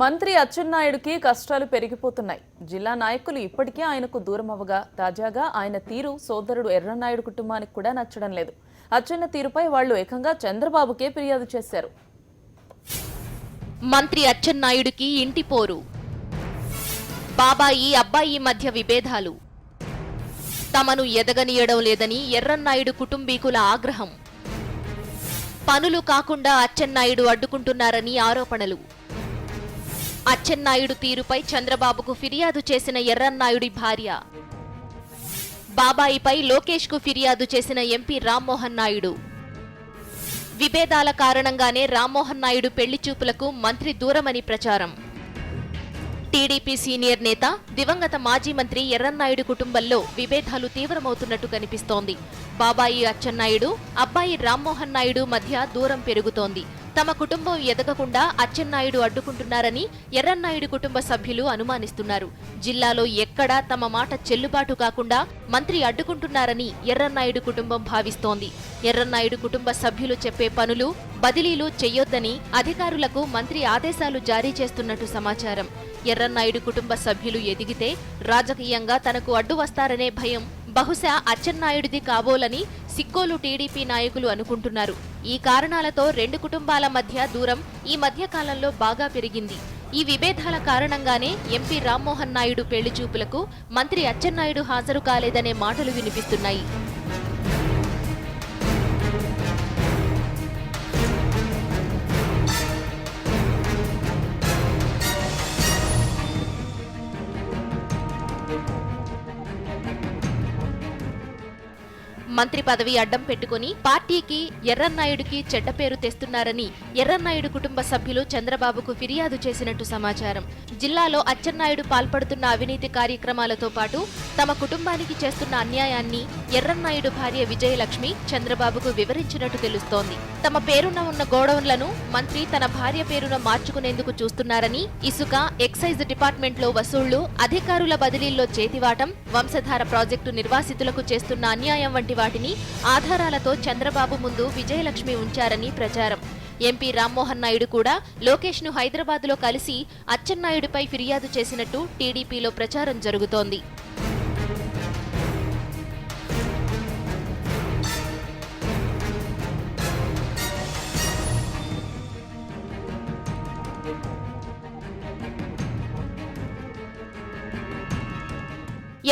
మంత్రి అచ్చెన్నాయుడుకి కష్టాలు పెరిగిపోతున్నాయి. జిల్లా నాయకులు ఇప్పటికే ఆయనకు దూరం అవ్వగా తాజాగా ఆయన తీరు సోదరుడు ఎర్రన్నాయుడు కుటుంబానికి కూడా నచ్చడం లేదు. అచ్చెన్న తీరుపై వాళ్లు ఏకంగా చంద్రబాబుకే ఫిర్యాదు చేశారు. మంత్రి అచ్చెన్నాయుడికి ఇంటి పోరు, బాబాయి అబ్బాయి మధ్య విభేదాలు, తమను ఎదగనీయడం లేదని ఎర్రన్నాయుడు కుటుంబీకుల ఆగ్రహం, పనులు కాకుండా అచ్చెన్నాయుడు అడ్డుకుంటున్నారని ఆరోపణలు. అచ్చెన్నాయుడు తీరుపై చంద్రబాబుకు ఫిర్యాదు చేసిన ఎర్రన్నాయుడి భార్య, బాబాయిపై లోకేష్ కు ఫిర్యాదు చేసిన ఎంపీ రామ్మోహన్ నాయుడు. విభేదాల కారణంగానే రామ్మోహన్ నాయుడు పెళ్లి చూపులకు మంత్రి దూరమని ప్రచారం. టీడీపీ సీనియర్ నేత దివంగత మాజీ మంత్రి ఎర్రన్నాయుడు కుటుంబంలో విభేదాలు తీవ్రమవుతున్నట్టు కనిపిస్తోంది. బాబాయి అచ్చెన్నాయుడు, అబ్బాయి రామ్మోహన్ నాయుడు మధ్య దూరం పెరుగుతోంది. తమ కుటుంబం ఎదగకుండా అచ్చెన్నాయుడు అడ్డుకుంటున్నారని ఎర్రన్నాయుడు కుటుంబ సభ్యులు అనుమానిస్తున్నారు. జిల్లాలో ఎక్కడా తమ మాట చెల్లుబాటు కాకుండా మంత్రి అడ్డుకుంటున్నారని ఎర్రన్నాయుడు కుటుంబం భావిస్తోంది. ఎర్రన్నాయుడు కుటుంబ సభ్యులు చెప్పే పనులు, బదిలీలు చెయ్యొద్దని అధికారులకు మంత్రి ఆదేశాలు జారీ చేస్తున్నట్టు సమాచారం. ఎర్రన్నాయుడు కుటుంబ సభ్యులు ఎదిగితే రాజకీయంగా తనకు అడ్డు వస్తారనే భయం బహుశా అచ్చెన్నాయుడిది కాబోలని సిక్కోలు టీడీపీ నాయకులు అనుకుంటున్నారు. ఈ కారణాలతో రెండు కుటుంబాల మధ్య దూరం ఈ మధ్య కాలంలో బాగా పెరిగింది. ఈ విభేదాల కారణంగానే ఎంపీ రామ్మోహన్ నాయుడు పెళ్లి చూపులకు మంత్రి అచ్చెన్నాయుడు హాజరు కాలేదనే మాటలు వినిపిస్తున్నాయి. మంత్రి పదవి అడ్డం పెట్టుకుని పార్టీకి ఎర్రన్నాయుడికి చెడ్డ పేరు తెస్తున్నారని ఎర్రన్నాయుడు కుటుంబ సభ్యులు చంద్రబాబుకు ఫిర్యాదు చేసినట్టు సమాచారం. జిల్లాలో అచ్చెన్నాయుడు పాల్పడుతున్న అవినీతి కార్యక్రమాలతో పాటు తమ కుటుంబానికి చేస్తున్న అన్యాయాన్ని ఎర్రన్నాయుడు భార్య విజయలక్ష్మి చంద్రబాబుకు వివరించినట్టు తెలుస్తోంది. తమ పేరున ఉన్న గోడౌన్లను మంత్రి తన భార్య పేరున మార్చుకునేందుకు చూస్తున్నారని, ఇసుక, ఎక్సైజ్ డిపార్ట్మెంట్లో వసూళ్లు, అధికారుల బదిలీల్లో చేతివాటం, వంశధార ప్రాజెక్టు నిర్వాసితులకు చేస్తున్న అన్యాయం వంటి వాటిని ఆధారాలతో చంద్రబాబు ముందు విజయలక్ష్మి ఉంచారని ప్రచారం. ఎంపీ రామ్మోహన్ నాయుడు కూడా లోకేష్ ను హైదరాబాద్ లో కలిసి అచ్చెన్నాయుడిపై ఫిర్యాదు చేసినట్టు టీడీపీలో ప్రచారం జరుగుతోంది.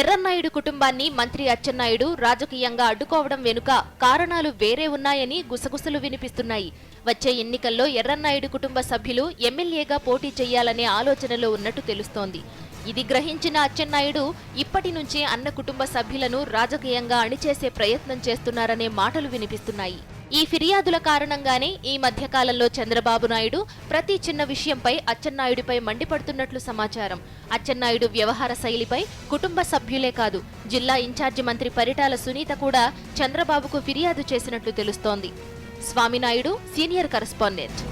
ఎర్రన్నాయుడు కుటుంబాన్ని మంత్రి అచ్చెన్నాయుడు రాజకీయంగా అడ్డుకోవడం వెనుక కారణాలు వేరే ఉన్నాయని గుసగుసలు వినిపిస్తున్నాయి. వచ్చే ఎన్నికల్లో ఎర్రన్నాయుడు కుటుంబ సభ్యులు ఎమ్మెల్యేగా పోటీ చేయాలనే ఆలోచనలో ఉన్నట్టు తెలుస్తోంది. ఇది గ్రహించిన అచ్చెన్నాయుడు ఇప్పటి నుంచే అన్న కుటుంబ సభ్యులను రాజకీయంగా అణిచేసే ప్రయత్నం చేస్తున్నారనే మాటలు వినిపిస్తున్నాయి. ఈ ఫిర్యాదుల కారణంగానే ఈ మధ్యకాలంలో చంద్రబాబు నాయుడు ప్రతి చిన్న విషయంపై అచ్చెన్నాయుడిపై మండిపడుతున్నట్లు సమాచారం. అచ్చెన్నాయుడు వ్యవహార శైలిపై కుటుంబ సభ్యులే కాదు, జిల్లా ఇన్ఛార్జి మంత్రి పరిటాల సునీత కూడా చంద్రబాబుకు ఫిర్యాదు చేసినట్లు తెలుస్తోంది. Swami Naidu, senior correspondent.